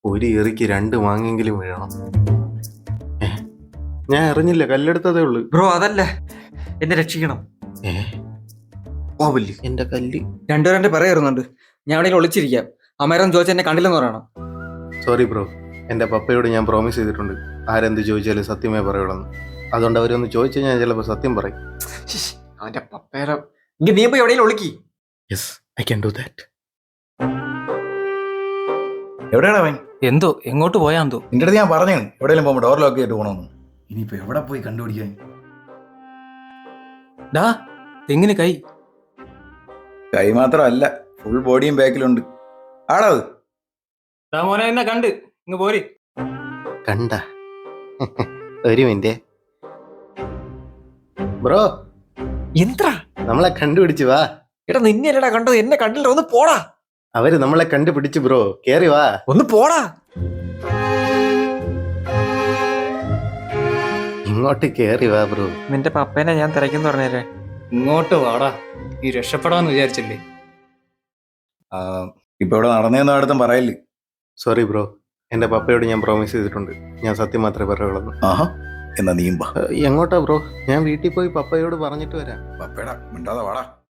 ഒരു എറിക്ക് 2 മാങ്ങെങ്കിലും വീഴണം. ഏ? ഞാൻ എറിഞ്ഞില്ല, കല്ലെടുത്തതേ ഉള്ളു. ബ്രോ അതല്ല, എന്നെ രക്ഷിക്കണം. ഓവല് എന്റെ കല്ല്. രണ്ടുപേരെ പറയുന്നുണ്ട്. ഞാൻ എവിടെയെങ്കിലും ഒളിച്ചിരിക്കാം. അമ്മേരം ചോദിച്ചാൽ എന്നെ കണ്ടില്ലെന്ന് പറയണം. സോറി ബ്രോ, എന്റെ പപ്പയോട് ഞാൻ പ്രോമിസ് ചെയ്തിട്ടുണ്ട് ആരെന്ത് ചോദിച്ചാലും സത്യമേ പറയുള്ളൂ. അതുകൊണ്ട് അവരൊന്ന് ചോദിച്ചാൽ ഞാൻ ചിലപ്പോൾ സത്യം പറയും. അവന്റെ പപ്പേരം നീ പോയി എവിടെയെങ്കിലും ഒളിക്കി. Yes, I can do that. എവിടെയാണ് അവൻ? എന്തോ എങ്ങോട്ട് പോയാന്തോ. നിന്റെ അടുത്ത് ഞാൻ പറഞ്ഞു എവിടെയെങ്കിലും പോകുമ്പോൾ ഡോർ ലോക്ക് ചെയ്തിട്ട് പോകണമെന്ന്. ഇനിയിപ്പോ എവിടെ പോയി കണ്ടുപിടിക്കാൻ? ഡാ തെങ്ങിന് കൈ. കൈ മാത്രമല്ല, ഫുൾ ബോഡിയും ബാക്കിലുണ്ട്. ആടാ അത്. ഡാ മോനെ എന്നെ കണ്ട് ഇങ്ങ് പോര്. കണ്ട ഒരു മിനിറ്റ് ബ്രോ, എന്താ നമ്മളെ കണ്ടുപിടിച്ചു വാ. എടാ നിന്നെ അല്ലടാ കണ്ടത്, എന്നെ കണ്ടില്ല. ഒന്ന് പോടാ. അവര് നമ്മളെ കണ്ടുപിടിച്ചു ബ്രോ, കേറി വാ. ഒന്ന് പോടാ. ഇങ്ങോട്ട് കേറി വാ ബ്രോ. നിന്റെ പപ്പേനെ ഞാൻ തിരക്കെന്ന് പറഞ്ഞേരെ. ഇങ്ങോട്ട് വാടാ, നീ രക്ഷപ്പെടാന്ന് വിചാരിച്ചില്ലേ? ഇപ്പൊ ഇവിടെ നടന്നേന്ന് അടുത്തും പറയല്. സോറി ബ്രോ, എന്റെ പപ്പയോട് ഞാൻ പ്രോമിസ് ചെയ്തിട്ടുണ്ട് ഞാൻ സത്യം മാത്രമേ പറയുള്ളൂ. ആഹാ, എന്നാ നീയും വാ. എങ്ങോട്ടാ ബ്രോ? ഞാൻ വീട്ടിൽ പോയി പപ്പയോട് പറഞ്ഞിട്ട് വരാം. പപ്പേടാ മിണ്ടാതെ വാടാ.